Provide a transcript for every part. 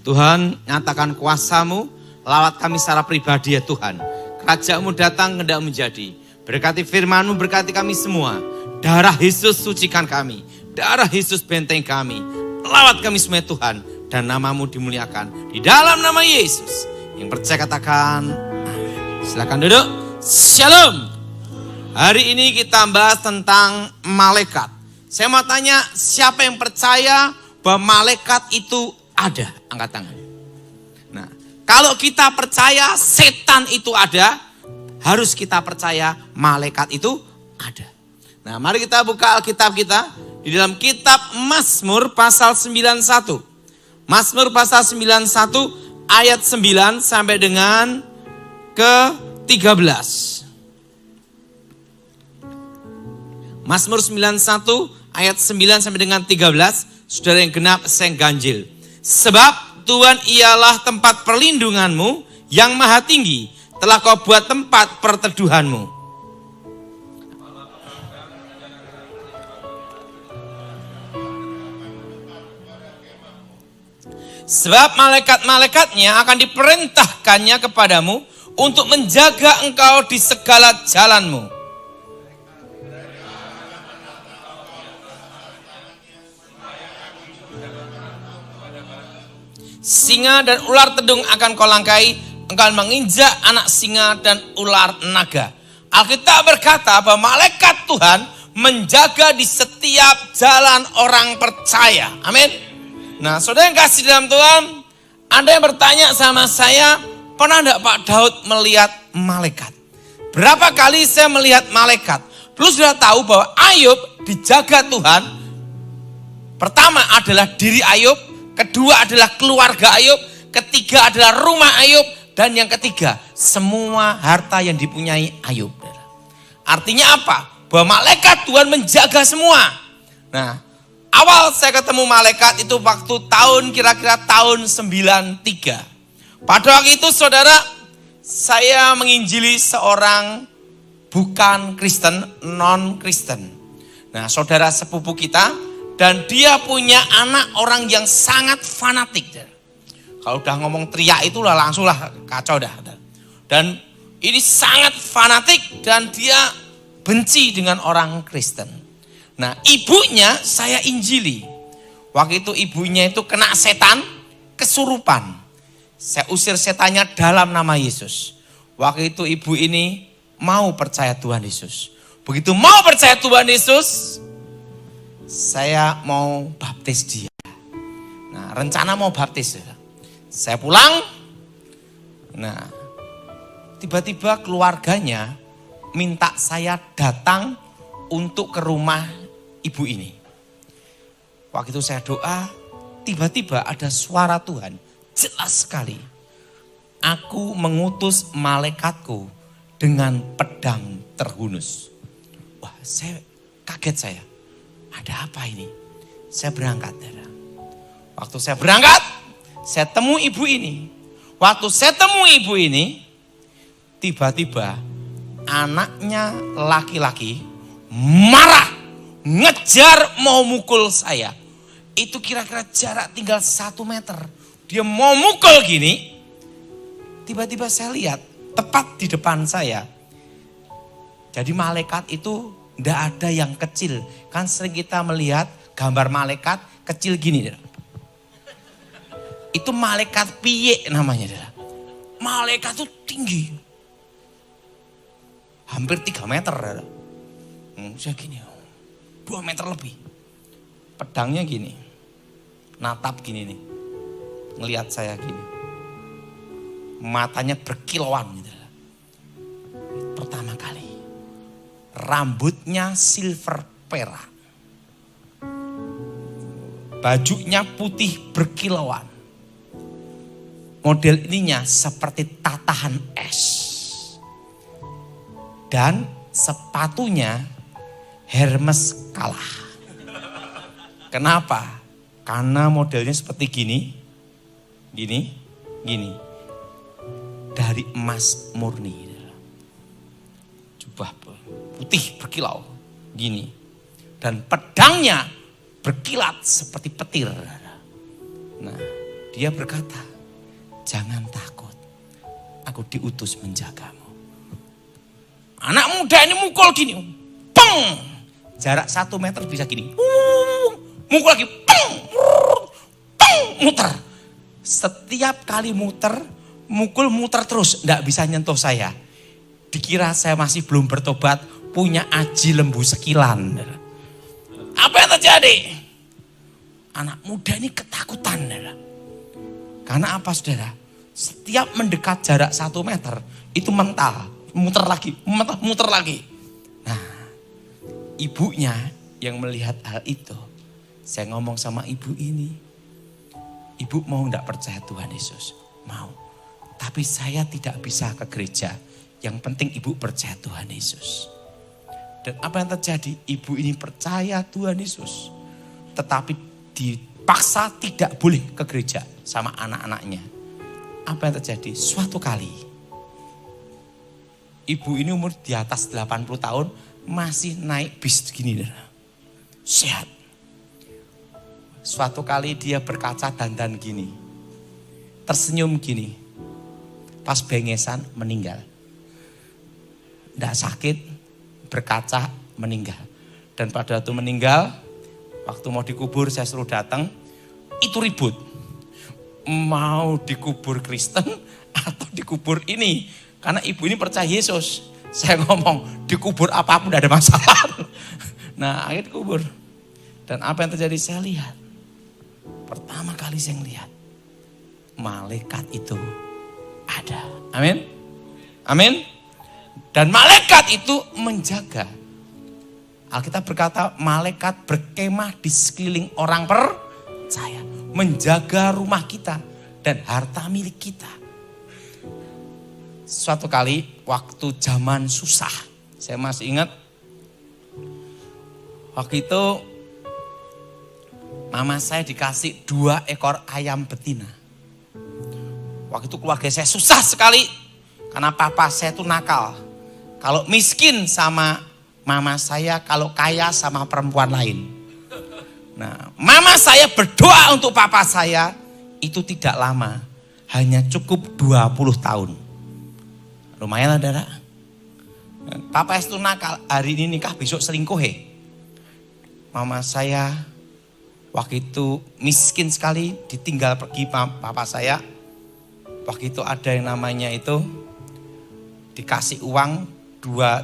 Tuhan, nyatakan kuasa-Mu, lawat kami secara pribadi ya Tuhan. Kerajaan-Mu datang, hendak menjadi. Berkati firman-Mu, berkati kami semua. Darah Yesus sucikan kami. Darah Yesus benteng kami. Lawat kami semua Tuhan. Dan nama-Mu dimuliakan. Di dalam nama Yesus. Yang percaya katakan, amin. Silakan duduk. Shalom. Hari ini kita bahas tentang malaikat. Saya mau tanya, siapa yang percaya bahwa malaikat itu ada? Angkat tangan. Nah, kalau kita percaya setan itu ada, harus kita percaya malaikat itu ada. Nah, mari kita buka Alkitab kita di dalam kitab Mazmur pasal 91. Mazmur pasal 91 ayat 9 sampai dengan ke 13. Mazmur 91 ayat 9 sampai dengan 13. Saudara yang genap, saya yang ganjil. Sebab Tuhan ialah tempat perlindunganmu yang maha tinggi. Telah kau buat tempat perteduhanmu. Sebab malaikat-malaikatnya akan diperintahkannya kepadamu untuk menjaga engkau di segala jalanmu. Singa dan ular tedung akan kau langkai, engkau menginjak anak singa dan ular naga. Alkitab berkata bahwa malaikat Tuhan menjaga di setiap jalan orang percaya. Amin. Nah, saudara yang kasih dalam Tuhan, ada yang bertanya sama saya, pernah enggak Pak Daud melihat malaikat? Berapa kali saya melihat malaikat? Perlu sudah tahu bahwa Ayub dijaga Tuhan. Pertama adalah diri Ayub, kedua adalah keluarga Ayub, ketiga adalah rumah Ayub, dan yang ketiga semua harta yang dipunyai Ayub. Artinya apa? Bahwa malaikat Tuhan menjaga semua. Nah, awal saya ketemu malaikat itu waktu kira-kira tahun 93. Pada waktu itu saudara, saya menginjili seorang bukan Kristen, non-Kristen. Nah, saudara sepupu kita, dan dia punya anak orang yang sangat fanatik. Kalau udah ngomong teriak itu lah langsung lah kacau dah. Dan ini sangat fanatik dan dia benci dengan orang Kristen. Nah, ibunya saya injili. Waktu itu ibunya itu kena setan, kesurupan. Saya usir setannya dalam nama Yesus. Waktu itu ibu ini mau percaya Tuhan Yesus. Begitu mau percaya Tuhan Yesus, saya mau baptis dia. Nah, rencana mau baptis. Saya pulang. Nah, tiba-tiba keluarganya minta saya datang untuk ke rumah ibu ini. Waktu itu saya doa, tiba-tiba ada suara Tuhan. Jelas sekali. Aku mengutus malaikatku dengan pedang terhunus. Wah, kaget saya. Ada apa ini? Saya berangkat. Waktu saya berangkat, saya temu ibu ini. Waktu saya temu ibu ini, tiba-tiba anaknya laki-laki marah, ngejar mau mukul saya. Itu kira-kira jarak tinggal 1 meter. Dia mau mukul gini, tiba-tiba saya lihat tepat di depan saya. Jadi malaikat itu tidak ada yang kecil. Kan sering kita melihat gambar malaikat kecil gini. Itu malaikat piye namanya. Malaikat itu tinggi. Hampir 3 meter. Saya gini. 2 meter lebih. Pedangnya gini. Natap gini nih. Ngelihat saya gini. Matanya berkilauan gitu. Pertama kali. Rambutnya silver perak. Bajunya putih berkilauan. Model ininya seperti tatahan es. Dan sepatunya Hermes kalah. Kenapa? Karena modelnya seperti gini. Gini. Dari emas murni. Jubah putih berkilau gini, dan pedangnya berkilat seperti petir. Nah, Dia berkata, jangan takut, aku diutus menjagamu. Anak muda ini mukul gini, peng, jarak 1 meter bisa gini, mukul lagi, peng, muter. Setiap kali muter, muter terus, enggak bisa nyentuh saya. Dikira saya masih belum bertobat, punya aji lembu sekilan. Apa yang terjadi? Anak muda ini ketakutan. Karena apa saudara? Setiap mendekat jarak 1 meter, itu mental, muter lagi, muter lagi. Nah, ibunya yang melihat hal itu, saya ngomong sama ibu ini, ibu mau enggak percaya Tuhan Yesus? Mau. Tapi saya tidak bisa ke gereja. Yang penting ibu percaya Tuhan Yesus. Dan apa yang terjadi? Ibu ini percaya Tuhan Yesus. Tetapi dipaksa tidak boleh ke gereja sama anak-anaknya. Apa yang terjadi? Suatu kali, ibu ini umur di atas 80 tahun masih naik bis gini. Sehat. Suatu kali dia berkaca dandan gini. Tersenyum gini. Pas bengesan meninggal. Tidak sakit, berkaca meninggal. Dan pada waktu meninggal, waktu mau dikubur saya suruh datang, itu ribut. Mau dikubur Kristen atau dikubur ini. Karena ibu ini percaya Yesus. Saya ngomong, dikubur apapun tidak ada masalah. Nah akhirnya dikubur. Dan apa yang terjadi saya lihat. Pertama kali saya lihat, malaikat itu ada. Amin. Amin. Dan malaikat itu menjaga. Alkitab berkata malaikat berkemah di sekeliling orang percaya. Menjaga rumah kita dan harta milik kita. Suatu kali waktu zaman susah. Saya masih ingat. Waktu itu mama saya dikasih 2 ekor ayam betina. Waktu itu keluarga saya susah sekali. Karena papa saya itu nakal. Kalau miskin sama mama saya, kalau kaya sama perempuan lain. Nah, mama saya berdoa untuk papa saya, itu tidak lama. Hanya cukup 20 tahun. Lumayan lah, saudara. Papa itu nakal, hari ini nikah, besok selingkuh. Mama saya waktu itu miskin sekali, ditinggal pergi papa saya. Waktu itu ada yang namanya itu, dikasih uang,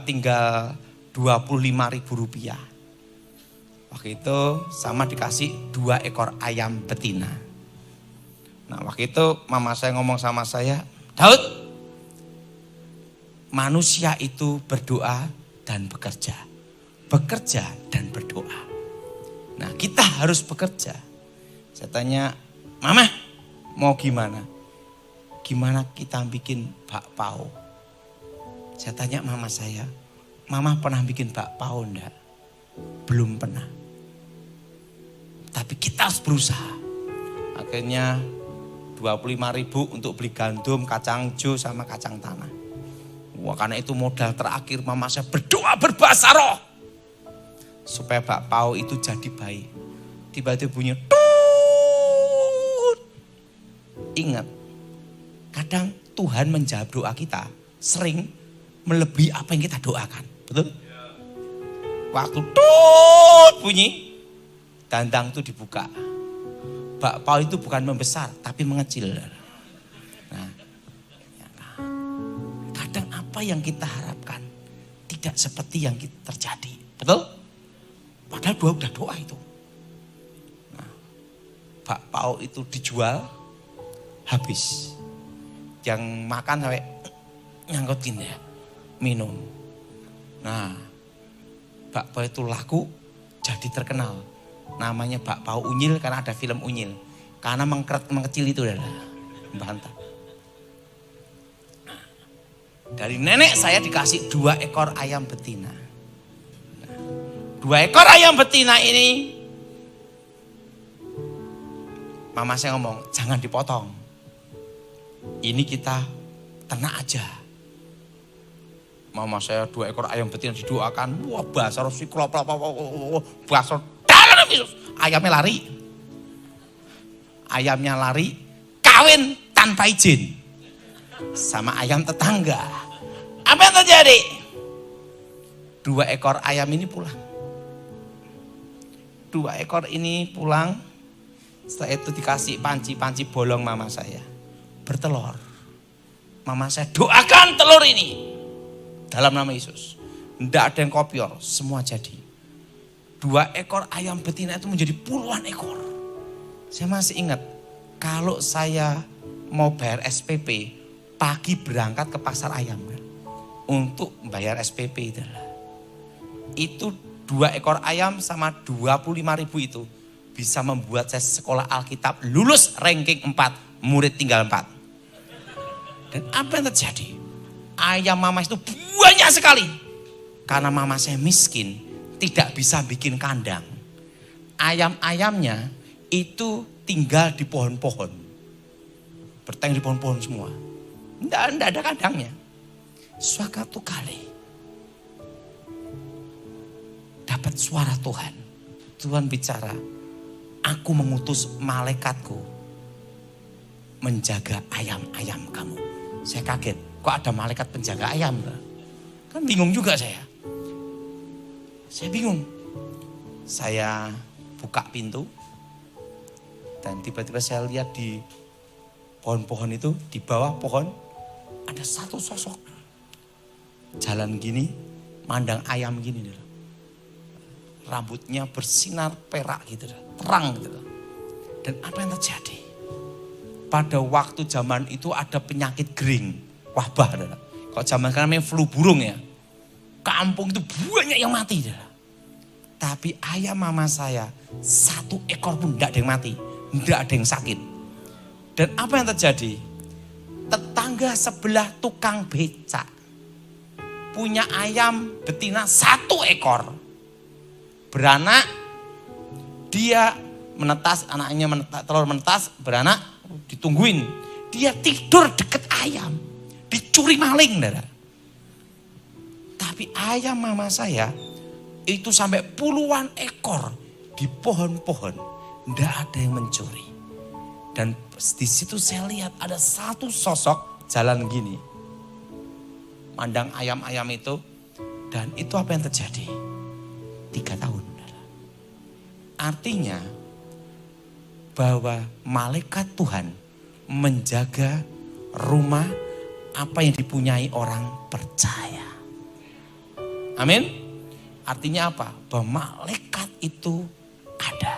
tinggal 25.000 rupiah. Waktu itu sama dikasih 2 ekor ayam betina. Nah waktu itu mama saya ngomong sama saya, Daud, manusia itu berdoa dan bekerja. Bekerja dan berdoa. Nah kita harus bekerja. Saya tanya, mama mau gimana? Gimana kita bikin bakpao? Saya tanya mama saya, mama pernah bikin bakpao enggak? Belum pernah. Tapi kita harus berusaha. Akhirnya 25.000 untuk beli gandum, kacang hijau sama kacang tanah. Wah karena itu modal terakhir mama saya berdoa berbahasa roh. Supaya bakpao itu jadi baik. Tiba-tiba bunyi tut. Ingat, kadang Tuhan menjawab doa kita sering melebihi apa yang kita doakan. Betul? Waktu tut bunyi, dandang itu dibuka. Bakpao itu bukan membesar, tapi mengecil. Nah, kadang apa yang kita harapkan tidak seperti yang terjadi. Betul? Padahal udah doa itu. Nah, bakpao itu dijual, habis. Yang makan sampai nyangkut gini ya. Minum. Nah, bakpao itu laku, jadi terkenal. Namanya bakpao unyil karena ada film unyil. Karena mengkecil itu adalah membantah. Dari nenek saya dikasih 2 ekor ayam betina. Nah, 2 ekor ayam betina ini, mama saya ngomong, jangan dipotong. Ini kita ternak aja. Mama saya 2 ekor ayam betina didoakan. Wah basar siklop, basar. Ayamnya lari. Ayamnya lari, kawin tanpa izin sama ayam tetangga. Apa yang terjadi? 2 ekor ayam ini pulang. 2 ekor ini pulang. Setelah itu dikasih panci-panci bolong mama saya. Bertelur. Mama saya doakan telur ini dalam nama Yesus. Tidak ada yang kopior, semua jadi. 2 ekor ayam betina itu menjadi puluhan ekor. Saya masih ingat, kalau saya mau bayar SPP, pagi berangkat ke pasar ayam kan, untuk bayar SPP itu 2 ekor ayam sama 25.000 itu bisa membuat saya sekolah Alkitab lulus ranking 4, murid tinggal 4. Dan apa yang terjadi? Ayam mama itu banyak sekali. Karena mama saya miskin, tidak bisa bikin kandang. Ayam-ayamnya itu tinggal di pohon-pohon. Berteng di pohon-pohon semua. Tidak ada kandangnya. Suatu kali dapat suara Tuhan. Tuhan bicara, aku mengutus malaikatku menjaga ayam-ayam kamu. Saya kaget, kok ada malaikat penjaga ayam? Kan bingung juga saya. Saya bingung. Saya buka pintu dan tiba-tiba saya lihat di pohon-pohon itu, di bawah pohon ada satu sosok. Jalan gini, mandang ayam gini. Rambutnya bersinar perak gitu, terang gitu. Dan apa yang terjadi? Pada waktu zaman itu ada penyakit kering, wabah. Kalau zaman sekarang namanya flu burung ya. Kampung itu banyak yang mati. Tapi ayam mama saya 1 ekor pun tidak ada yang mati. Tidak ada yang sakit. Dan apa yang terjadi? Tetangga sebelah tukang becak punya ayam betina 1 ekor. Beranak, dia menetas, anaknya menetas, telur menetas, beranak, ditungguin. Dia tidur deket ayam. Dicuri maling. Tapi ayam mama saya itu sampai puluhan ekor di pohon-pohon. Tidak ada yang mencuri. Dan di situ saya lihat ada satu sosok jalan gini. Mandang ayam-ayam itu. Dan itu apa yang terjadi? 3 tahun. Artinya bahwa malaikat Tuhan menjaga rumah apa yang dipunyai orang percaya. Amin. Artinya apa? Bahwa malaikat itu ada.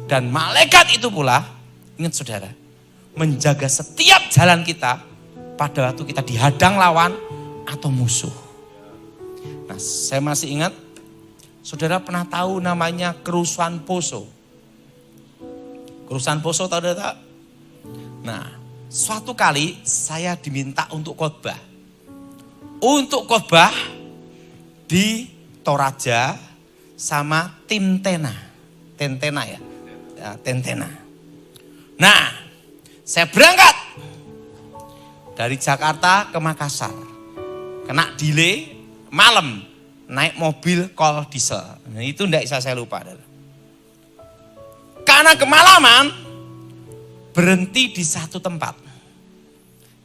Dan malaikat itu pula, ingat saudara, menjaga setiap jalan kita pada waktu kita dihadang lawan atau musuh. Nah, saya masih ingat, saudara pernah tahu namanya kerusuhan Poso. Kerusuhan Poso tahu tak? Nah, suatu kali saya diminta untuk khotbah. Untuk khotbah di Toraja sama tim Tentena ya. Tentena. Nah, saya berangkat dari Jakarta ke Makassar. Kena delay malam naik mobil kol diesel. Nah, itu tidak bisa saya lupa. Karena kemalaman berhenti di satu tempat.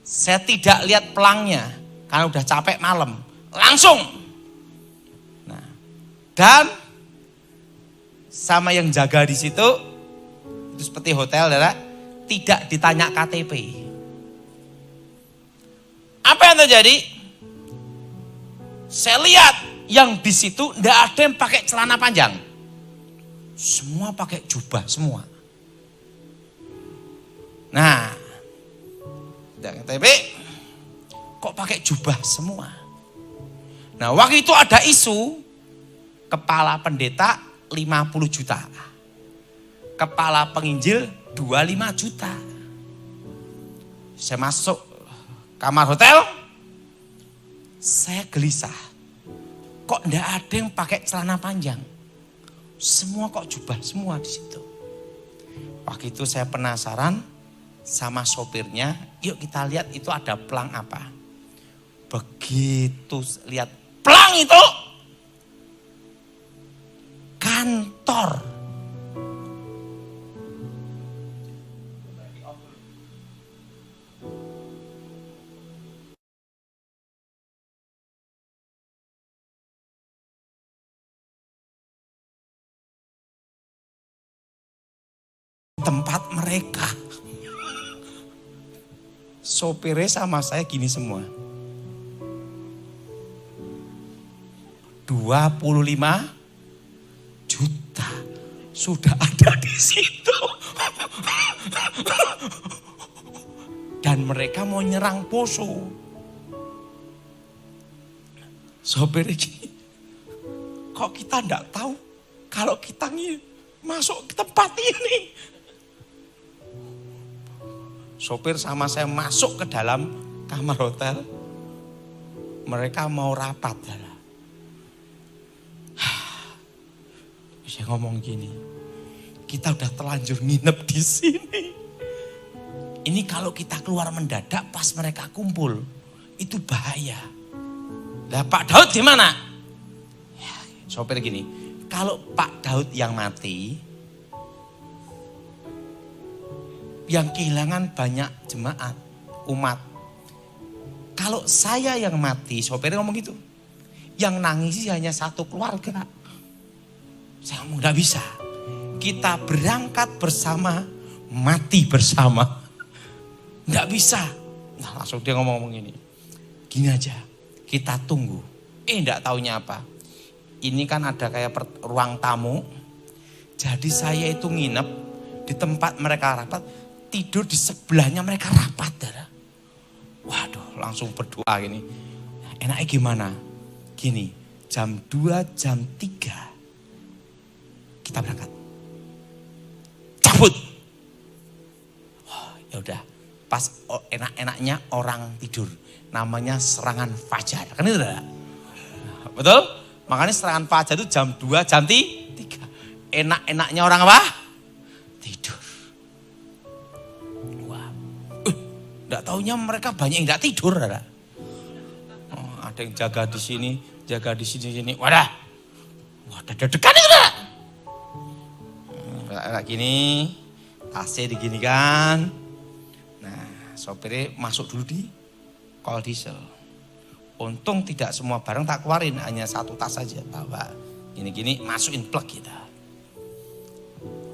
Saya tidak lihat pelangnya karena udah capek malam. Langsung. Nah, dan sama yang jaga di situ itu seperti hotel, tidak ditanya KTP. Apa yang terjadi? Saya lihat yang di situ tidak ada yang pakai celana panjang. Semua pakai jubah semua. Nah, tidak KTP, kok pakai jubah semua? Nah, waktu itu ada isu kepala pendeta 50 juta. Kepala penginjil 25 juta. Saya masuk kamar hotel, saya gelisah. Kok enggak ada yang pakai celana panjang? Semua kok jubah semua di situ. Waktu itu saya penasaran sama sopirnya, yuk kita lihat itu ada pelang apa. Begitu lihat pelang itu, kantor. tempat mereka. Sopirnya sama saya gini semua. 25 juta sudah ada di situ. Dan mereka mau nyerang Poso. Sopirnya gini, kok kita enggak tahu kalau kita masuk ke tempat ini. Sopir sama saya masuk ke dalam kamar hotel. Mereka mau rapat. Saya ngomong gini, kita udah terlanjur nginep di sini. Ini kalau kita keluar mendadak pas mereka kumpul, itu bahaya. Lah Pak Daud di mana? Ya, sopir gini, kalau Pak Daud yang mati, yang kehilangan banyak jemaat, umat. Kalau saya yang mati, sopirnya ngomong gitu, yang nangis hanya satu keluarga. Saya ngomong gak bisa. Kita berangkat bersama, mati bersama. Gak bisa. Nah langsung dia ngomong gini. Gini aja, kita tunggu. Gak taunya apa. Ini kan ada kayak ruang tamu. Jadi saya itu nginep di tempat mereka rapat. Tidur di sebelahnya mereka rapat. Waduh langsung berdoa gini. Enaknya gimana? Gini, jam 2, jam 3. Kita berangkat. Cabut. Oh, ya udah. Pas enak-enaknya orang tidur. Namanya serangan fajar. Kan itu enggak? Betul? Makanya serangan fajar itu jam 2, jam 3. Enak-enaknya orang apa? Tidur. Wah. Enggak taunya mereka banyak yang enggak tidur. Ada. Oh, ada yang jaga di sini, sini. Wadah. Wah, deg-degan itu enggak? Kayak gini, AC diginikan. Nah, sopirnya masuk dulu di kol diesel. Untung tidak semua barang tak keluarin, hanya satu tas saja. Bawa gini-gini, masukin plug kita.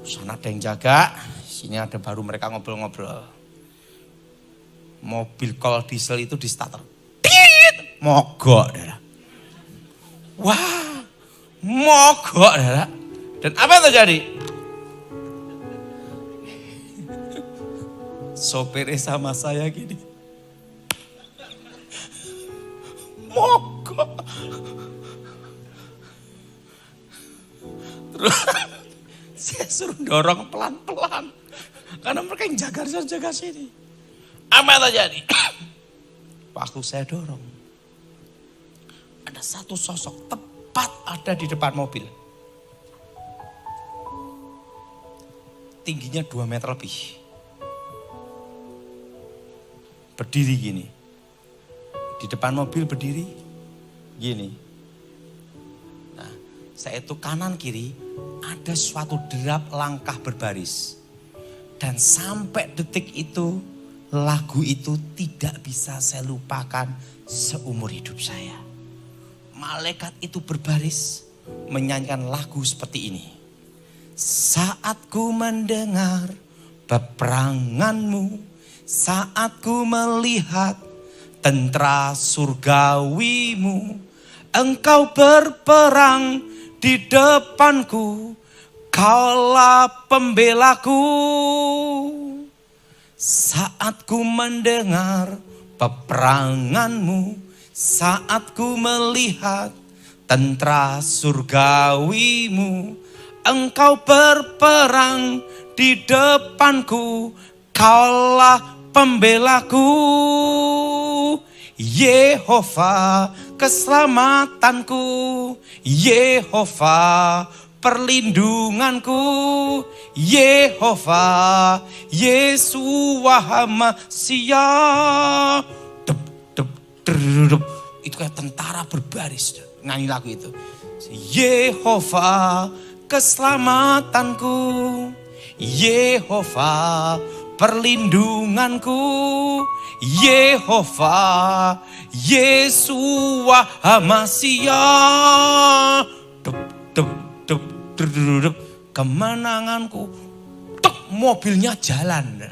Sana ada yang jaga, sini ada baru mereka ngobrol-ngobrol. Mobil kol diesel itu di starter. Mogok, darah. Wah, mogok, darah. Dan apa yang terjadi? Sopirnya sama saya gini. Mogok. Terus saya suruh dorong pelan-pelan. Karena mereka yang jaga sini. Apa yang terjadi? Waktu saya dorong. Ada satu sosok tepat ada di depan mobil. Tingginya 2 meter lebih. Berdiri gini. Di depan mobil berdiri gini. Nah, saya itu kanan kiri ada suatu derap langkah berbaris. Dan sampai detik itu lagu itu tidak bisa saya lupakan seumur hidup saya. Malaikat itu berbaris menyanyikan lagu seperti ini. Saat ku mendengar peperanganmu, saat ku melihat tentara surgawimu, engkau berperang di depanku, kaulah pembelaku. Saat ku mendengar peperanganmu, saat ku melihat tentara surgawimu, engkau berperang di depanku, kaulah pembelaku. Yehova keselamatanku, Yehova perlindunganku, Yehova Yesua Masya. Dep, dep, dep. Itu kayak tentara berbaris nyanyi lagu itu. Yehova keselamatanku, Yehova perlindunganku, Yehova Yesua Masya. Dep, dep, dep, dep, dep. Kemenanganku. Tuk, mobilnya jalan.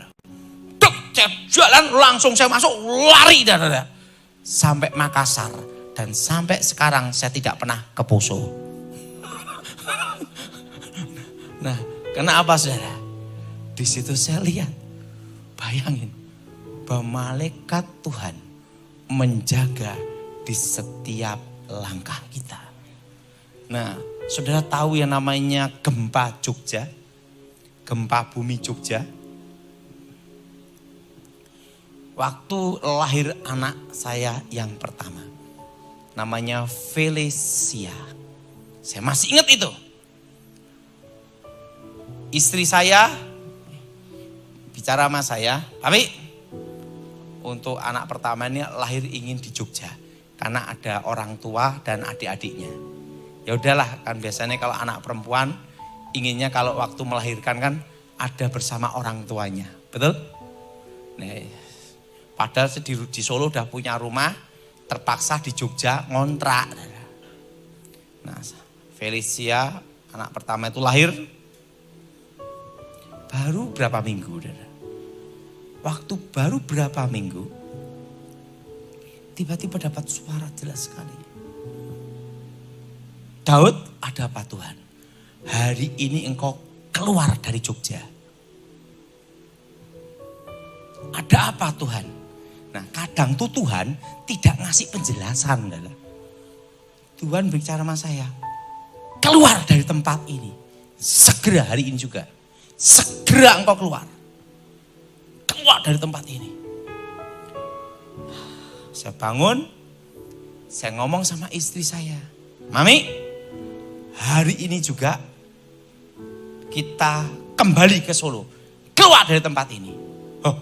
Duk, saya jalan langsung saya masuk, lari. Sampai Makassar. Dan sampai sekarang saya tidak pernah ke Poso. Nah, kenapa saudara? Di situ saya lihat, bayangin, bahwa malaikat Tuhan menjaga di setiap langkah kita. Nah, saudara tahu yang namanya gempa Jogja? Gempa bumi Jogja. Waktu lahir anak saya yang pertama, namanya Felicia. Saya masih ingat itu. Istri saya bicara sama saya, tapi untuk anak pertama ini lahir ingin di Jogja. Karena ada orang tua dan adik-adiknya. Ya udahlah, kan biasanya kalau anak perempuan inginnya kalau waktu melahirkan kan ada bersama orang tuanya. Betul? Nah, padahal di Solo udah punya rumah, terpaksa di Jogja ngontrak. Nah, Felicia anak pertama itu lahir baru berapa minggu. Waktu baru berapa minggu, tiba-tiba dapat suara jelas sekali. Daud, ada apa Tuhan? Hari ini engkau keluar dari Jogja. Ada apa Tuhan? Nah, kadang tuh Tuhan tidak ngasih penjelasan. Tuhan bicara sama saya, keluar dari tempat ini. Segera hari ini juga. Segera engkau keluar. Keluar dari tempat ini. Saya bangun, saya ngomong sama istri saya, Mami, hari ini juga kita kembali ke Solo. Keluar dari tempat ini. Oh,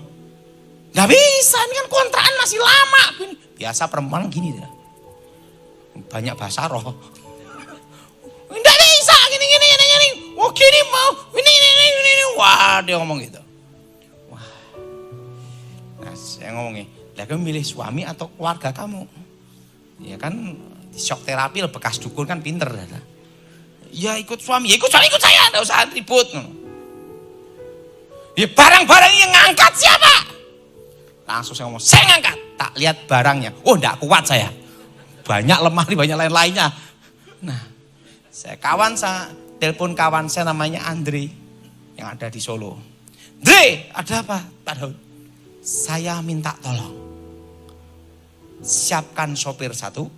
gak bisa, ini kan kontrakan masih lama. Biasa perempuan gini. Banyak bahasa roh. Gak bisa, gini. Oh gini mau, ini. Wah, dia ngomong gitu. Wah, nah saya ngomongnya, lah kamu milih suami atau keluarga kamu? Ya kan di shock terapi bekas dukun kan pinter. Ya ikut suami, ikut saya, enggak usah ribut. Ya barang-barang yang ngangkat siapa? Langsung saya ngomong, saya ngangkat. Tak lihat barangnya, oh enggak kuat saya. Banyak lemari, banyak lain-lainnya. Nah, saya telepon kawan saya namanya Andre yang ada di Solo. Andre, ada apa Pak Daud? Saya minta tolong. Siapkan sopir satu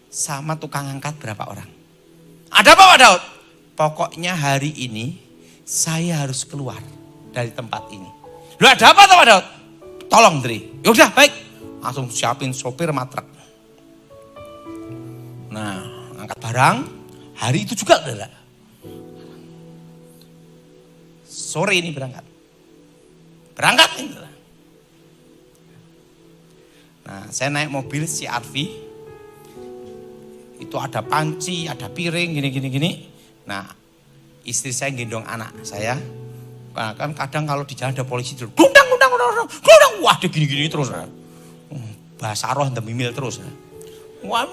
sama tukang angkat berapa orang. Ada apa Pak Daud? Pokoknya hari ini saya harus keluar dari tempat ini. Lu ada apa Pak Daud? Tolong Dri. Yaudah baik. Langsung siapin sopir matrak. Nah, angkat barang. Hari itu juga adalah. Sore ini berangkat. Berangkat ini. Nah, saya naik mobil CR-V. Itu ada panci, ada piring, gini. Nah, istri saya gendong anak saya. Kan kadang kalau di jalan ada polisi terus, glundang. Wah, dia gini terus. Bahasa roh dan mimil terus. Wah,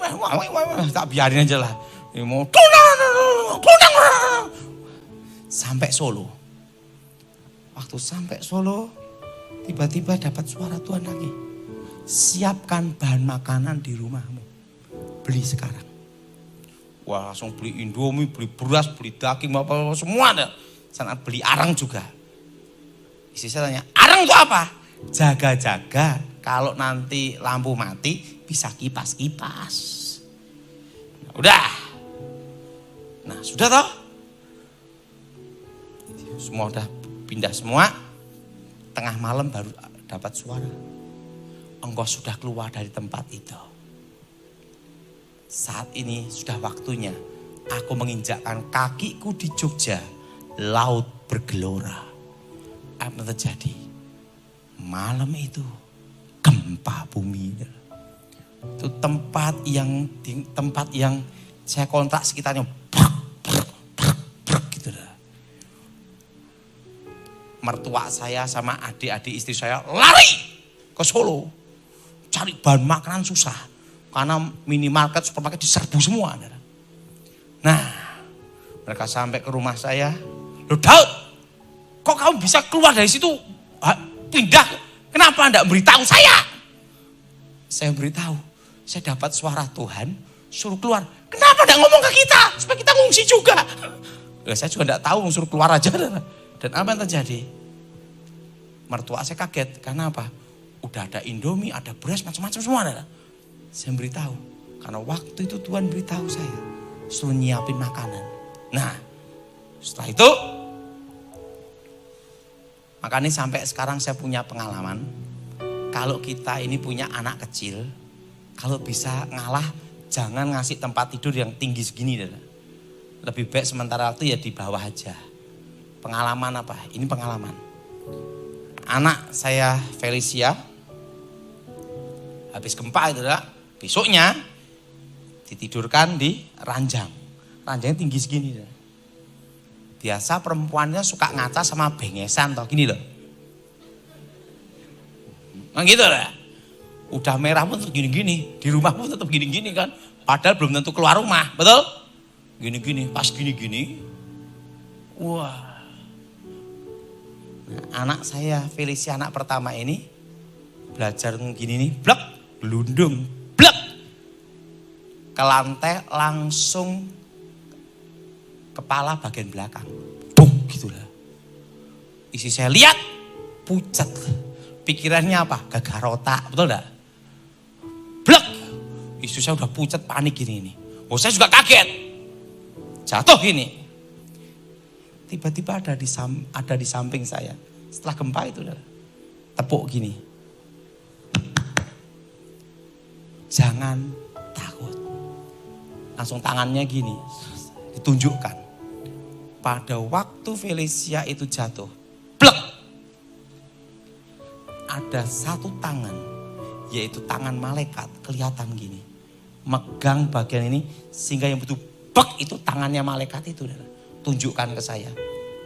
tak biarin aja lah. Mau glundang. Sampai Solo. Waktu sampai Solo, tiba-tiba dapat suara Tuhan lagi. Siapkan bahan makanan di rumahmu. Beli sekarang. Wah, langsung beli Indomie, beli beras, beli daging, apa semua ada. Sana beli arang juga. Istri saya tanya, arang itu apa? Jaga-jaga kalau nanti lampu mati bisa kipas-kipas. Udah. Nah, sudah toh? Semua udah pindah semua. Tengah malam baru dapat suara. Engkau sudah keluar dari tempat itu. Saat ini sudah waktunya aku menginjakkan kakiku di Jogja. Laut bergelora. Apa yang terjadi? Malam itu gempa bumi. Itu tempat yang saya kontrak sekitarnya gitu. Mertua saya sama adik-adik istri saya lari ke Solo. Cari bahan makanan susah. Karena minimarket, supermarket diserbu semua. Nah, mereka sampai ke rumah saya. Loh Daud, kok kamu bisa keluar dari situ, pindah, kenapa enggak beritahu saya? Saya beritahu, saya dapat suara Tuhan, suruh keluar. Kenapa enggak ngomong ke kita, supaya kita ngungsi juga? Saya juga enggak tahu, suruh keluar aja. Dan apa yang terjadi? Mertua saya kaget, karena apa? Udah ada Indomie, ada beras, macam-macam semua. Saya beritahu, karena waktu itu Tuhan beritahu saya, suruh nyiapin makanan. Nah, setelah itu, makanya sampai sekarang saya punya pengalaman, kalau kita ini punya anak kecil, kalau bisa ngalah, jangan ngasih tempat tidur yang tinggi segini. Lebih baik sementara waktu ya di bawah aja. Pengalaman apa? Ini pengalaman. Anak saya Felicia, habis gempa itu besoknya ditidurkan di ranjang. Ranjangnya tinggi segini. Biasa perempuannya suka ngaca sama bengesan toh, gini loh. Nah gitu lah. Udah merah pun tetap gini-gini, di rumah pun tetap gini-gini kan. Padahal belum tentu keluar rumah, betul? Gini-gini, pas gini-gini. Wah. Nah, anak saya Felicia, anak pertama ini belajar gini nih, blek, gelundung, blek. Ke lantai langsung kepala bagian belakang. Buk gitu lah. Isi saya lihat pucat. Pikirannya apa? Gagal otak, betul enggak? Blek. Istri saya udah pucat, panik gini. Oh, saya juga kaget. Jatuh gini. Tiba-tiba ada di samping saya. Setelah gempa itu tepuk gini. Jangan takut. Langsung tangannya gini, ditunjukkan. Pada waktu Felicia itu jatuh, blek. Ada satu tangan, yaitu tangan malaikat, kelihatan gini. Megang bagian ini, sehingga yang betul bek itu tangannya malaikat itu. Tunjukkan ke saya.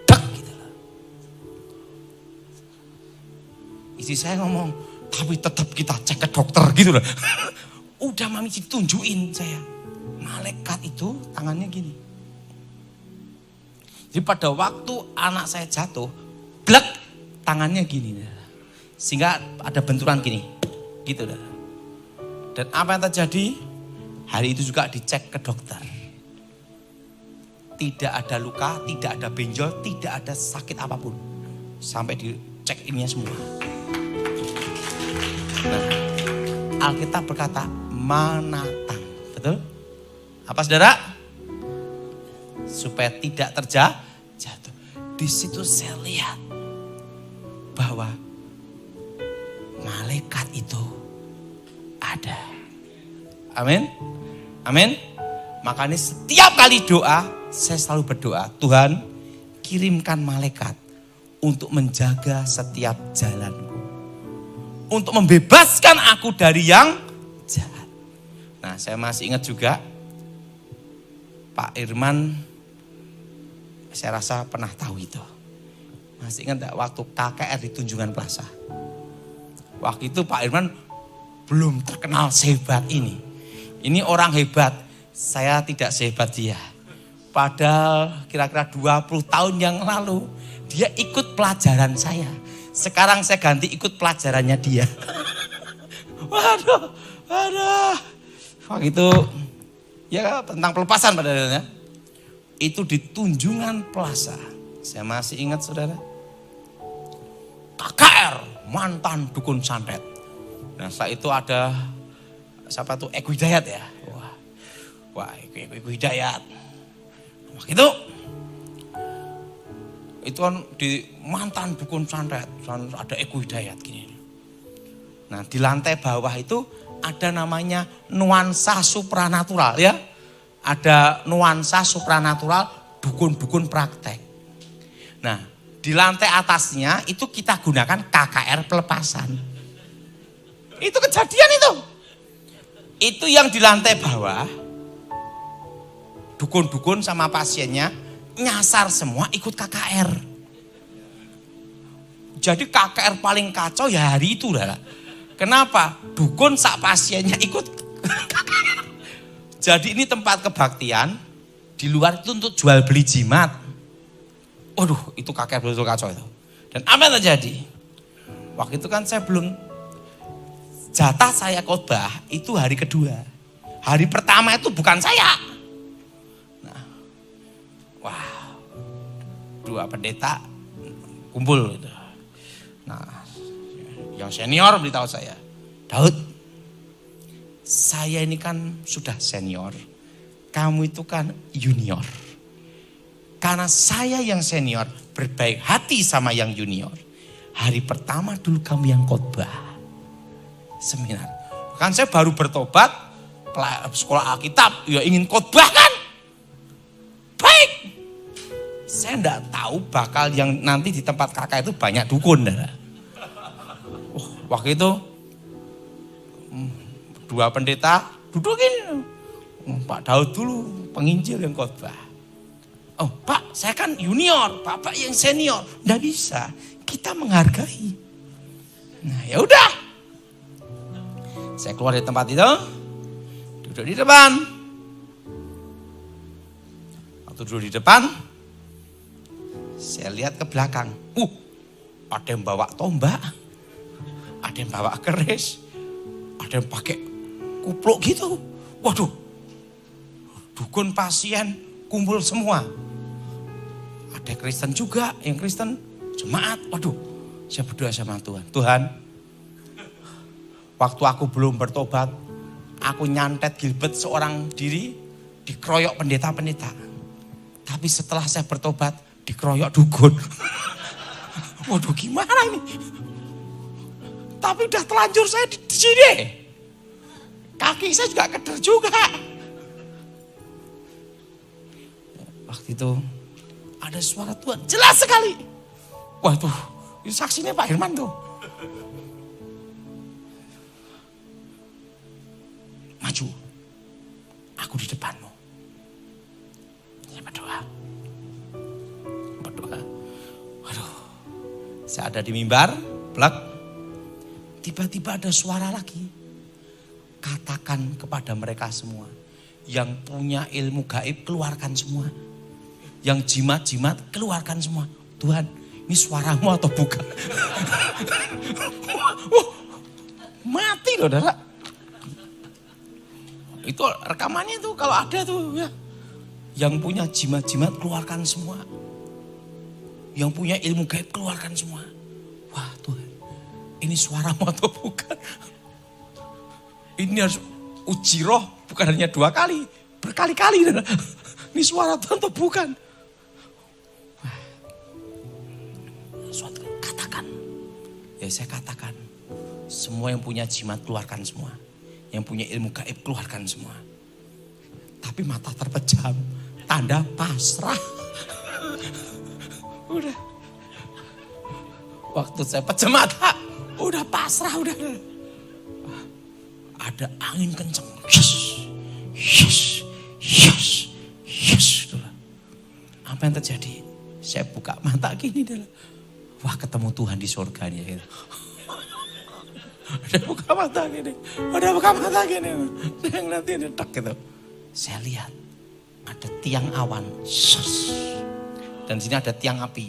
Bek gitu lah. Istri saya ngomong, tapi tetap kita cek ke dokter gitu lah. Udah mami tunjukin saya. Malaikat itu tangannya gini. Jadi pada waktu anak saya jatuh, blek tangannya gini. Sehingga ada benturan gini. Gitu dah. Dan apa yang terjadi? Hari itu juga dicek ke dokter. Tidak ada luka, tidak ada benjol, tidak ada sakit apapun. Sampai dicek ininya semua. Nah, Alkitab berkata menatang. Betul? Apa saudara? Supaya tidak jatuh. Di situ saya lihat bahwa malaikat itu ada. Amin. Amin. Makanya setiap kali doa, saya selalu berdoa, Tuhan kirimkan malaikat untuk menjaga setiap jalanku. Untuk membebaskan aku dari yang jahat. Nah, saya masih ingat juga Pak Irman, saya rasa pernah tahu itu. Masih ingat gak waktu KKR di Tunjungan Plaza? Waktu itu Pak Irman belum terkenal sehebat ini. Ini orang hebat, saya tidak sehebat dia. Padahal kira-kira 20 tahun yang lalu dia ikut pelajaran saya. Sekarang saya ganti ikut pelajarannya dia. Waduh. Waktu itu ya tentang pelepasan padahal. Itu di Tunjungan Plaza. Saya masih ingat saudara. KKR, mantan dukun santet. Nah setelah itu ada siapa tuh Eko Hidayat ya. Wah Eko Hidayat. Waktu itu kan di mantan dukun santet. Ada Eko Hidayat gini. Nah di lantai bawah itu ada namanya nuansa supranatural ya. Ada nuansa supranatural, dukun-dukun praktek. Nah, di lantai atasnya itu kita gunakan KKR pelepasan. Itu kejadian itu. Itu yang di lantai bawah, dukun-dukun sama pasiennya nyasar semua ikut KKR. Jadi KKR paling kacau ya hari itu lah. Kenapa? Dukun sak pasiennya ikut KKR. Jadi ini tempat kebaktian, di luar itu untuk jual beli jimat. Waduh, itu kakek betul kacau itu. Dan apa yang terjadi? Waktu itu kan saya belum, jatah saya khotbah itu hari kedua. Hari pertama itu bukan saya. Nah, wah, 2 pendeta kumpul gitu. Nah, yang senior beritahu saya, Daud, saya ini kan sudah senior, kamu itu kan junior. Karena saya yang senior berbaik hati sama yang junior. Hari pertama dulu kamu yang khotbah seminar. Kan saya baru bertobat, sekolah Alkitab, ya ingin khotbah kan? Baik. Saya enggak tahu bakal yang nanti di tempat kakak itu banyak dukun. Waktu itu 2 pendeta dudukin. Pak Daud dulu penginjil yang khotbah. Oh Pak, saya kan junior, Bapak yang senior. Nggak bisa, kita menghargai. Nah ya udah. Saya keluar dari tempat itu, duduk di depan. Waktu duduk di depan, saya lihat ke belakang. Ada yang bawa tombak, ada yang bawa keris, ada yang pakai kupluk gitu. Waduh, dukun pasien kumpul semua. Ada Kristen juga, yang Kristen jemaat. Waduh, saya berdoa sama Tuhan. Tuhan, waktu aku belum bertobat, aku nyantet gilbet seorang diri, dikeroyok pendeta-pendeta. Tapi setelah saya bertobat, dikeroyok dukun. Waduh, gimana ini? Tapi udah telanjur saya di sini. Kaki saya juga keder juga. Waktu itu ada suara Tuhan jelas sekali. Wah tuh, itu saksinya Pak Herman tuh. Maju, aku di depanmu. Saya berdoa. Waduh, saya ada di mimbar, plak. Tiba-tiba ada suara lagi. Katakan kepada mereka semua, yang punya ilmu gaib keluarkan semua. Yang jimat-jimat keluarkan semua. Tuhan, ini suaramu atau bukan? Mati loh, saudara. Itu rekamannya tuh kalau ada tuh ya. Yang punya jimat-jimat keluarkan semua. Yang punya ilmu gaib keluarkan semua. Wah Tuhan, ini suaramu atau bukan? Ini harus uji roh, bukan hanya 2 kali, berkali-kali. Ini suara Tuhan atau bukan? Suatu katakan, ya saya katakan, semua yang punya jimat keluarkan semua, yang punya ilmu gaib keluarkan semua. Tapi mata terpejam, tanda pasrah. Udah, waktu saya pejam mata, udah pasrah, udah. Ada angin kencang, yes. Apa yang terjadi? Saya buka mata gini dulu. Wah ketemu Tuhan di surga nih. Gitu. Udah buka mata gini. Saya ngeliatin detak gitu. Saya lihat ada tiang awan. Dan di sini ada tiang api.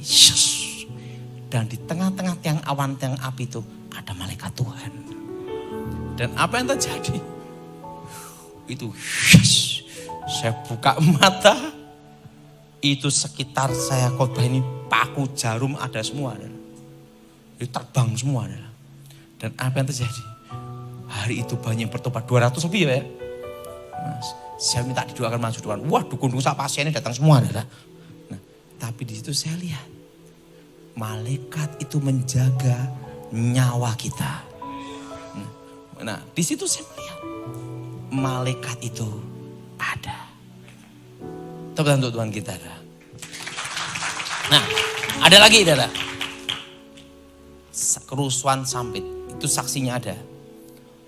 Dan di tengah-tengah tiang awan, tiang api itu ada malaikat Tuhan. Dan apa yang terjadi? Itu saya buka mata. Itu sekitar saya khotbah ini paku jarum ada semua. Itu terbang semua. Dan apa yang terjadi? Hari itu banyak yang bertobat, 200 lebih ya. Mas, saya minta didoakan maju Tuhan. Wah dukun-dukun pasiennya datang semua. Nah, tapi di situ saya lihat. Malaikat itu menjaga nyawa kita. Nah di situ saya melihat. Malaikat itu ada. Tepuk tangan untuk Tuhan kita. Nah, ada lagi, saudara. Kerusuhan Sampit, itu saksinya ada.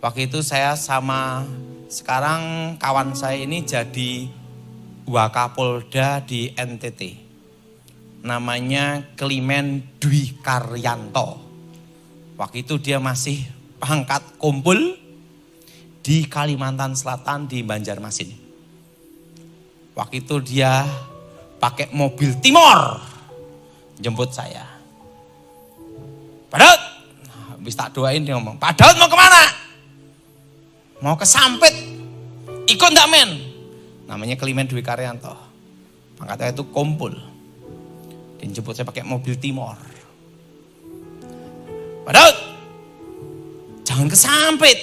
Waktu itu saya sama, sekarang kawan saya ini jadi Wakapolda di NTT. Namanya Klimen Dwi Karyanto. Waktu itu dia masih pangkat kumpul di Kalimantan Selatan di Banjarmasin. Waktu itu dia pakai mobil Timor. jemput saya. Pak Daud, habis tak doain dia ngomong, Pak Daud mau kemana? Mau ke Sampit, ikut enggak men? Namanya Klimen Dwi Karyanto, pangkatnya itu Kompul. Dia jemput saya pakai mobil Timor. Pak Daud, jangan ke Sampit,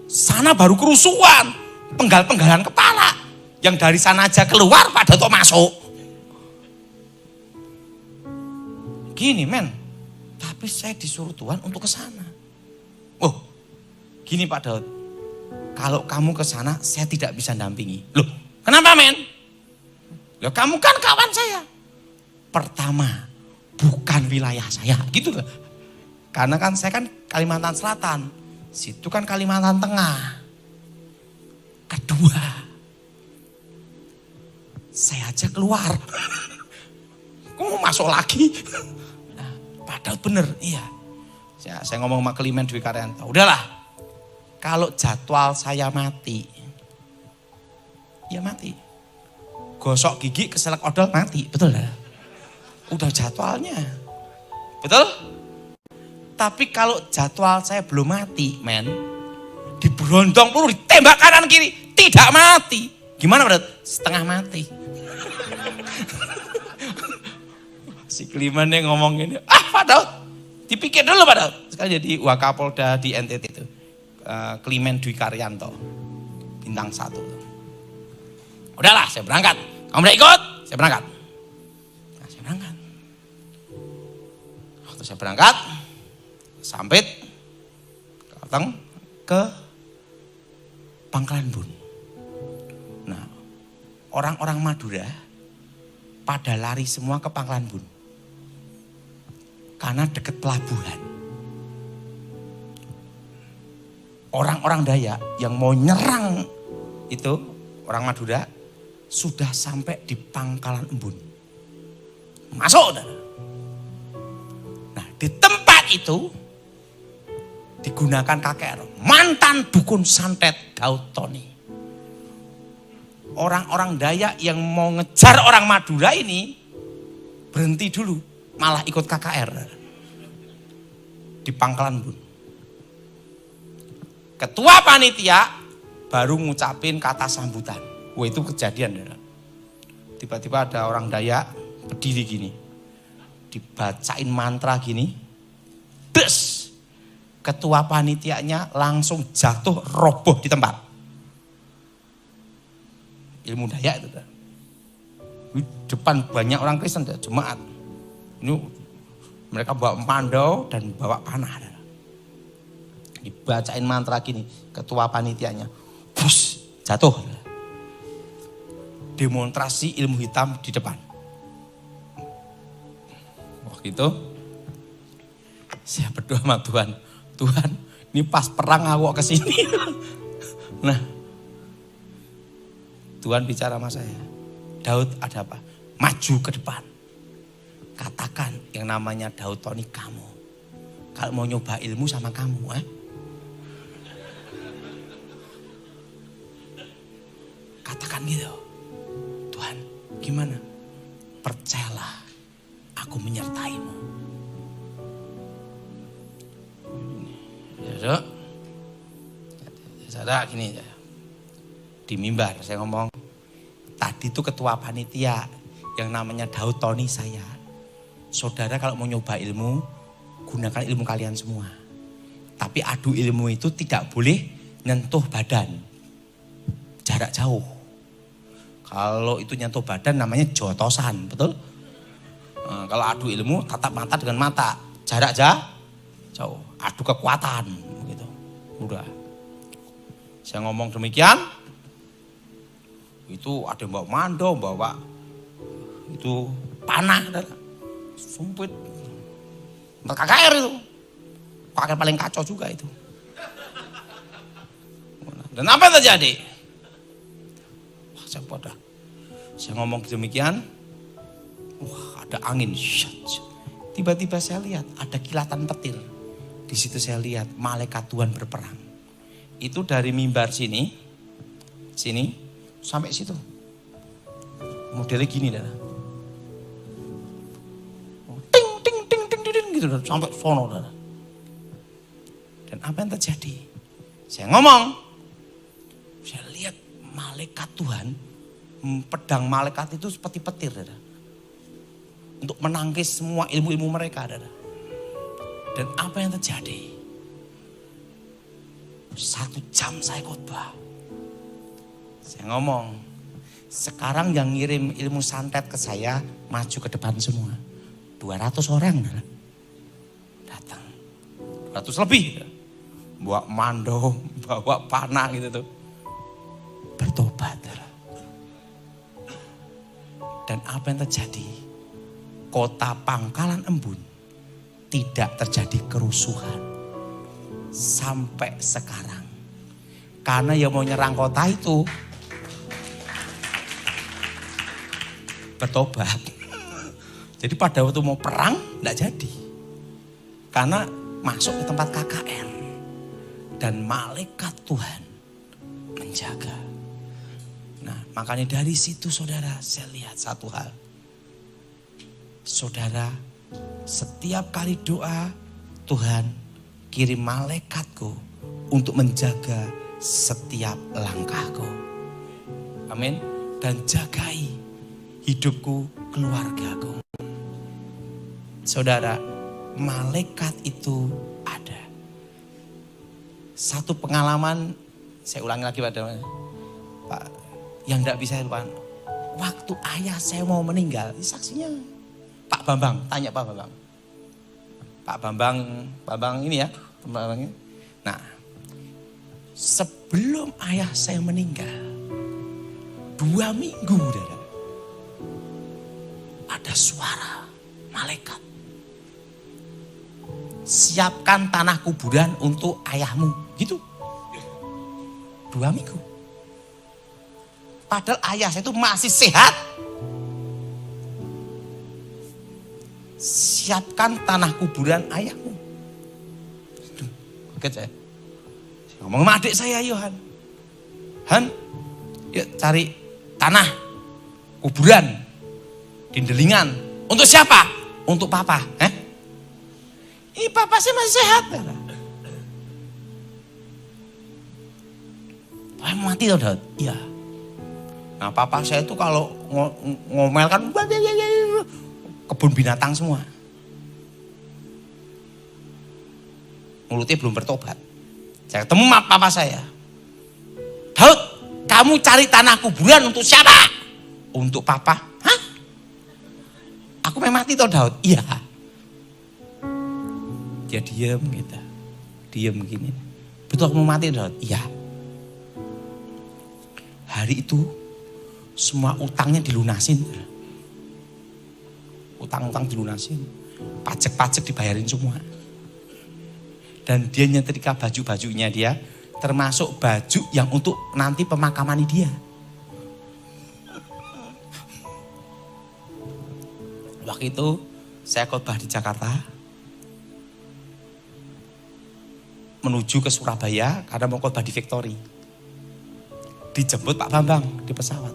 sana baru kerusuhan, penggal-penggalan kepala. Yang dari sana aja keluar, Pak Daud kok masuk. Gini men, tapi saya disuruh Tuhan untuk ke sana. Oh, gini Pak Daud, kalau kamu ke sana saya tidak bisa dampingi. Loh, kenapa men? Loh, kamu kan kawan saya. Pertama, bukan wilayah saya, gitu loh. Karena kan saya kan Kalimantan Selatan, situ kan Kalimantan Tengah. Kedua, saya aja keluar. Kok mau masuk lagi? Nah, Pak Daud bener, iya. Saya ngomong sama Klimen Dwi Karyanto, udahlah, kalau jadwal saya mati, ya mati. Gosok gigi keselak odol mati, betul lah. Udah jadwalnya, betul? Tapi kalau jadwal saya belum mati, men, diberondong peluru, ditembak kanan kiri, tidak mati. Gimana Pak Daud? Setengah mati. Si Klimen yang ngomong gini, Pak Daud, dipikir dulu Pak Daud. Sekarang jadi Wakapolda di NTT itu, Klimen Dwi Karyanto, bintang 1. Udahlah, saya berangkat. Kamu udah ikut? Saya berangkat. Nah, saya berangkat. Waktu saya berangkat, Sampit, datang ke Pangkalan Bun. Nah, orang-orang Madura pada lari semua ke Pangkalan Bun. Karena dekat pelabuhan. Orang-orang Dayak yang mau nyerang itu, orang Madura, sudah sampai di Pangkalan Embun. Masuk. Nah, di tempat itu digunakan KKR, mantan dukun santet Daud Tony. Orang-orang Dayak yang mau ngejar orang Madura ini berhenti dulu, malah ikut KKR di Pangkalan Bun. Ketua panitia baru ngucapin kata sambutan. Wah, itu kejadian. Tiba-tiba ada orang Dayak berdiri gini, dibacain mantra gini, des. Ketua panitianya langsung jatuh roboh di tempat. Ilmu Dayak itu. Di depan banyak orang Kristen, jemaat. Ini mereka bawa mandau dan bawa panah. Dibacain mantra gini, ketua panitianya, bus, jatuh. Demonstrasi ilmu hitam di depan. Waktu itu saya berdoa sama Tuhan, Tuhan, ini pas perang aku kesini. Nah, Tuhan bicara sama saya, Daud ada apa? Maju ke depan. Katakan yang namanya Daud Tony kamu. Kalau mau nyoba ilmu sama kamu, katakan gitu. Tuhan, gimana? Percayalah, aku menyertaimu. Ya, saya gini, di mimbar saya ngomong, tadi itu ketua panitia yang namanya Daud Tony saya. Saudara kalau mau nyoba ilmu, gunakan ilmu kalian semua. Tapi adu ilmu itu tidak boleh nyentuh badan, jarak jauh. Kalau itu nyentuh badan namanya jotosan, betul? Kalau adu ilmu tatap mata dengan mata, jarak jauh, adu kekuatan, begitu. Udah. Saya ngomong demikian, itu ada yang bawa mando, bawa itu panah, sumpit, KKR itu, KKR paling kacau juga itu. Dan apa yang terjadi? Saya ngomong demikian, wah ada angin, tiba-tiba saya lihat ada kilatan petir. Di situ saya lihat malaikat Tuhan berperang. Itu dari mimbar sini sampai situ. Modelnya gini dah. gitu sampai sono. Dan apa yang terjadi? Saya ngomong, saya lihat malaikat Tuhan, pedang malaikat itu seperti petir, untuk menangkis semua ilmu-ilmu mereka. Dan apa yang terjadi? 1 jam saya khotbah. Saya ngomong, sekarang yang ngirim ilmu santet ke saya maju ke depan semua. 200 orang datang. 200 lebih. Bawa mando, bawa panah gitu tuh. Bertobat. Dan apa yang terjadi? Kota Pangkalan Embun tidak terjadi kerusuhan sampai sekarang. Karena yang mau nyerang kota itu bertobat. Jadi pada waktu mau perang enggak jadi. Karena masuk ke tempat KKR. Dan malaikat Tuhan menjaga. Nah, makanya dari situ saudara, saya lihat satu hal. Saudara, setiap kali doa, Tuhan kirim malaikatku untuk menjaga setiap langkahku. Amin. Dan jagai hidupku, keluargaku. Saudara, malaikat itu ada. Satu pengalaman, saya ulangi lagi pada Pak, yang tidak bisa lupakan. Waktu ayah saya mau meninggal, saksinya Pak Bambang, tanya Pak Bambang. Pak Bambang ini ya, Bambang ini. Nah, sebelum ayah saya meninggal, 2 minggu ada suara malaikat. Siapkan tanah kuburan untuk ayahmu. Gitu. 2 minggu. Padahal ayah saya itu masih sehat. Siapkan tanah kuburan ayahmu. Kaget saya. Ngomong sama adik saya, Yohan. Han, yuk cari tanah kuburan di Delingan. Untuk siapa? Untuk papa. Ini papa sih masih sehat. Papa mati loh, Daud. Iya. Nah, papa saya itu kalau ngomel kan kebun binatang semua. Mulutnya belum bertobat. Saya ketemu papa saya. Daud, kamu cari tanah kuburan untuk siapa? Untuk papa. Hah? Aku memang mati toh, Daud. Iya. Dia diam gitu. Diam gini. Betul aku mau mati, Daud? Iya. Hari itu semua utangnya dilunasin. Utang-utang dilunasin. Pajak-pajak dibayarin semua. Dan dia nyetrika baju-bajunya dia. Termasuk baju yang untuk nanti pemakaman dia. Waktu itu saya khotbah di Jakarta. Menuju ke Surabaya karena mau khotbah di Victory. Dijemput Pak Bambang di pesawat.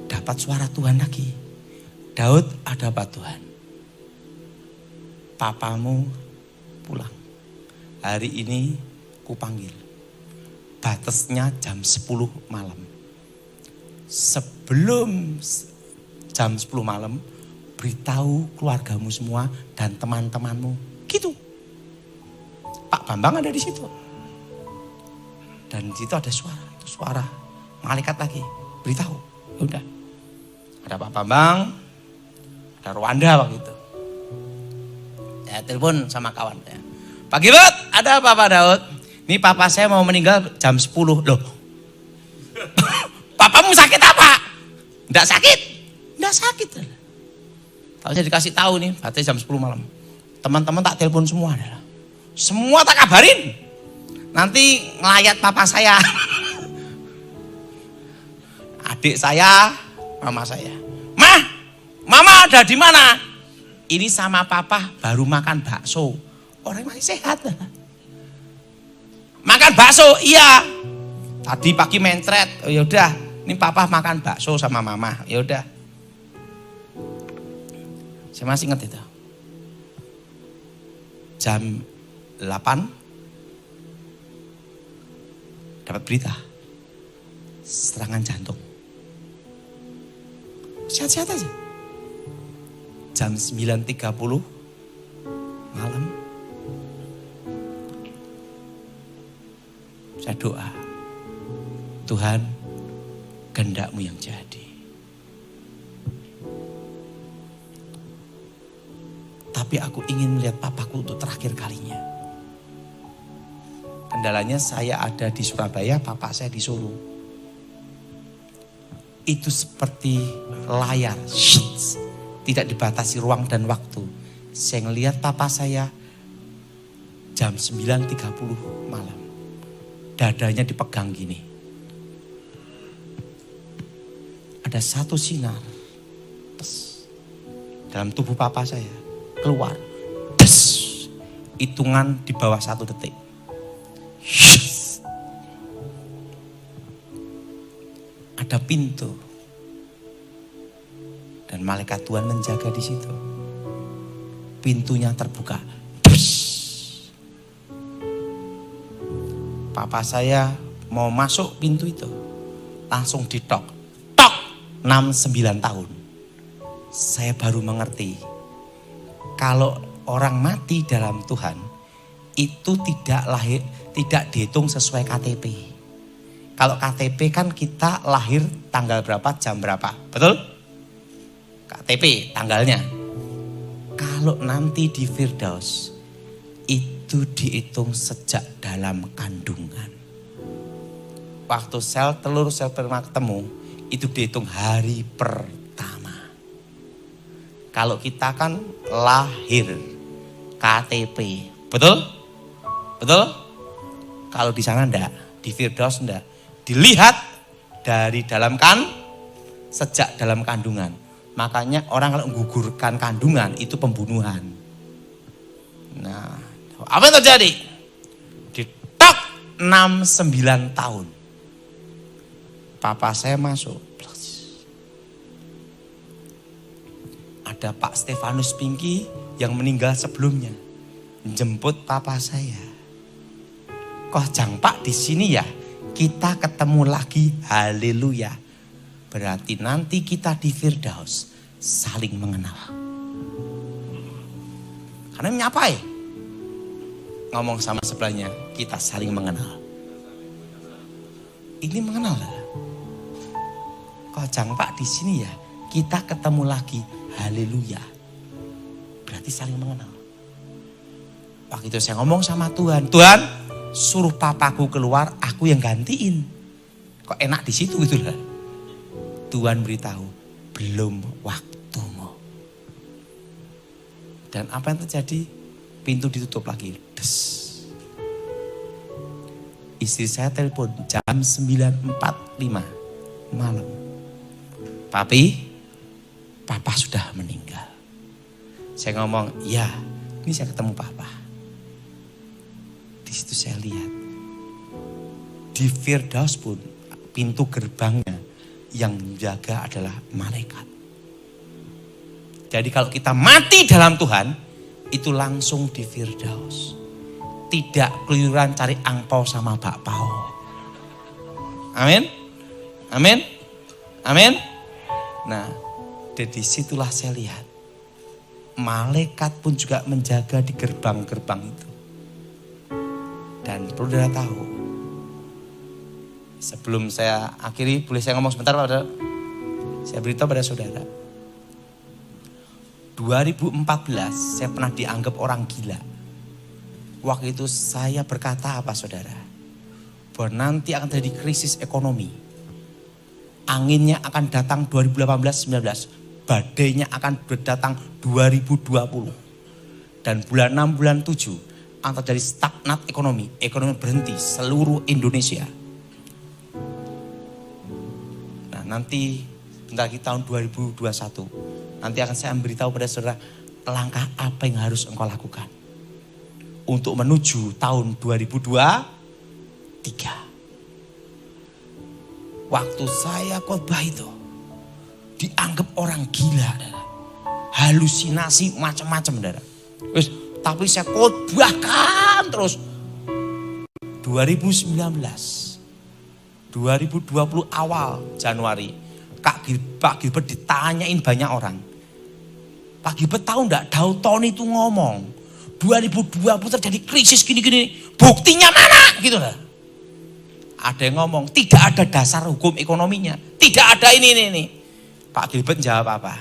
Dapat suara Tuhan lagi. Daud, ada apa Tuhan? Papamu pulang. Hari ini kupanggil. Batasnya jam 10 malam. Sebelum jam 10 malam, beritahu keluargamu semua dan teman-temanmu. Gitu. Pak Bambang ada di situ. Dan di situ ada suara. Itu suara malaikat lagi. Beritahu. Ya udah. Ada Pak Bambang. Ada Rwanda waktu itu. Ya telepon sama kawan saya. Pak Gilbert, ada apa Pak Daud? Ini papa saya mau meninggal jam 10. Loh. Papamu sakit apa? Enggak sakit. Enggak sakit. Tahu saya dikasih tahu nih, berarti jam 10 malam. Teman-teman tak telepon semua. Semua tak kabarin. Nanti ngelayat papa saya. Adik saya, mama saya. Mama ada di mana? Ini sama papa baru makan bakso. Orang masih sehat. Makan bakso, iya. Tadi pagi mencret. Oh yaudah, ini papa makan bakso sama mama. Yaudah. Saya masih ingat itu. Jam 8 dapat berita serangan jantung. Sehat-sehat aja. Jam 9.30 malam saya doa, Tuhan, kehendak-Mu yang jadi. Tapi aku ingin melihat papaku untuk terakhir kalinya. Kendalanya saya ada di Surabaya, papa saya di Solo. Itu seperti layar, tidak dibatasi ruang dan waktu. Saya ngelihat papa saya jam 9.30 malam. Dadanya dipegang gini. Ada satu sinar dalam tubuh papa saya keluar. Hitungan di bawah 1 detik. Ada pintu. Dan malaikat Tuhan menjaga di situ. Pintunya terbuka. Papa saya mau masuk pintu itu. Langsung ditok. Tok! 69 tahun. Saya baru mengerti. Kalau orang mati dalam Tuhan, itu tidak dihitung sesuai KTP. Kalau KTP kan kita lahir tanggal berapa, jam berapa. Betul? KTP, tanggalnya. Kalau nanti di Firdaus, itu dihitung sejak dalam kandungan. Waktu sel telur, sel sperma ketemu, itu dihitung hari pertama. Kalau kita kan lahir, KTP. Betul? Betul? Kalau di sana enggak, di Firdaus enggak. Dilihat dari dalam sejak dalam kandungan. Makanya orang kalau menggugurkan kandungan itu pembunuhan. Nah, apa yang terjadi? Ditok 69 tahun. Papa saya masuk. Ada Pak Stefanus Pinky yang meninggal sebelumnya. Jemput papa saya. Kok jang Pak di sini ya? Kita ketemu lagi, haleluya. Berarti nanti kita di Firdaus saling mengenal. Karena menyapa ya. Ngomong sama sebelahnya, kita saling mengenal. Ini mengenal. Kok jang Pak di sini ya? Kita ketemu lagi, haleluya. Berarti saling mengenal. Waktu itu saya ngomong sama Tuhan, Tuhan suruh papaku keluar, aku yang gantiin. Kok enak di situ gitu lah. Tuhan beritahu, belum waktumu. Dan apa yang terjadi? Pintu ditutup lagi. Des. Istri saya telepon jam 9.45 malam. Papi, papa sudah meninggal. Saya ngomong, ya ini saya ketemu papa. Di situ saya lihat. Di Firdaus pun pintu gerbangnya yang menjaga adalah malaikat. Jadi kalau kita mati dalam Tuhan, itu langsung di Firdaus. Tidak keluyuran cari angpau sama bakpao. Amin. Amin. Amin. Nah, dari situlah saya lihat. Malaikat pun juga menjaga di gerbang-gerbang itu. Dan perlu saudara tahu, sebelum saya akhiri, boleh saya ngomong sebentar Pak? Saya beritahu pada saudara. 2014 saya pernah dianggap orang gila. Waktu itu saya berkata apa saudara? Bahwa nanti akan terjadi krisis ekonomi. Anginnya akan datang 2018-19. Badainya akan datang 2020. Dan bulan 6, bulan 7 akan terjadi stagnat ekonomi. Ekonomi berhenti seluruh Indonesia. Nah nanti bentar lagi tahun 2021. Nanti akan saya memberitahu pada saudara langkah apa yang harus engkau lakukan. Untuk menuju tahun 2023. Waktu saya khotbah itu dianggap orang gila. halusinasi macam-macam, saudara. Tapi saya khotbahkan terus. 2019, 2020 awal Januari, Pak Gilbert ditanyain banyak orang. Pak Gilbert tahu enggak, Dalton itu ngomong 2020 terjadi krisis gini-gini, buktinya mana? Gitu lah. Ada yang ngomong tidak ada dasar hukum ekonominya, tidak ada ini. Pak Gilbert jawab apa?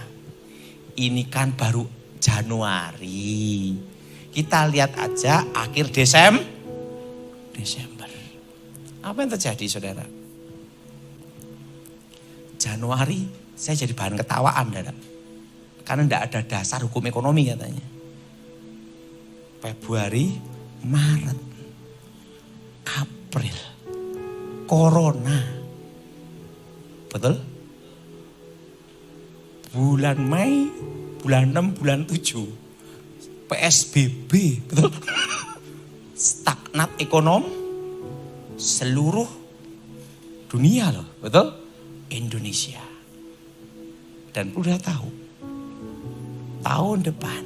Ini kan baru Januari. Kita lihat aja akhir Desember. Apa yang terjadi, saudara? Januari saya jadi bahan ketawaan, saudara. Karena tidak ada dasar hukum ekonomi katanya. Februari, Maret, April, Corona. Betul? Bulan Mei, bulan 6, bulan 7. PSBB, betul? Stagnat ekonomi seluruh dunia loh, betul? Indonesia. Dan udah tahu, tahun depan,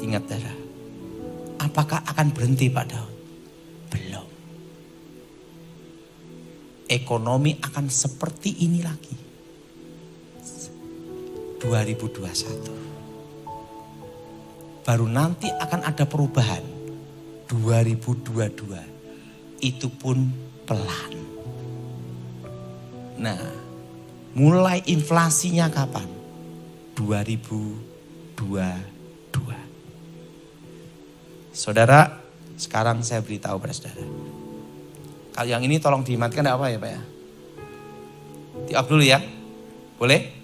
ingat saudara, apakah akan berhenti Pak Daud? Belum. Ekonomi akan seperti ini lagi. 2021. Baru nanti akan ada perubahan. 2022. Itu pun pelan. Nah, mulai inflasinya kapan? 2022. Saudara, sekarang saya beritahu pada saudara. Kalau yang ini tolong dimatikan, enggak apa ya Pak ya? Tiap dulu ya. Boleh?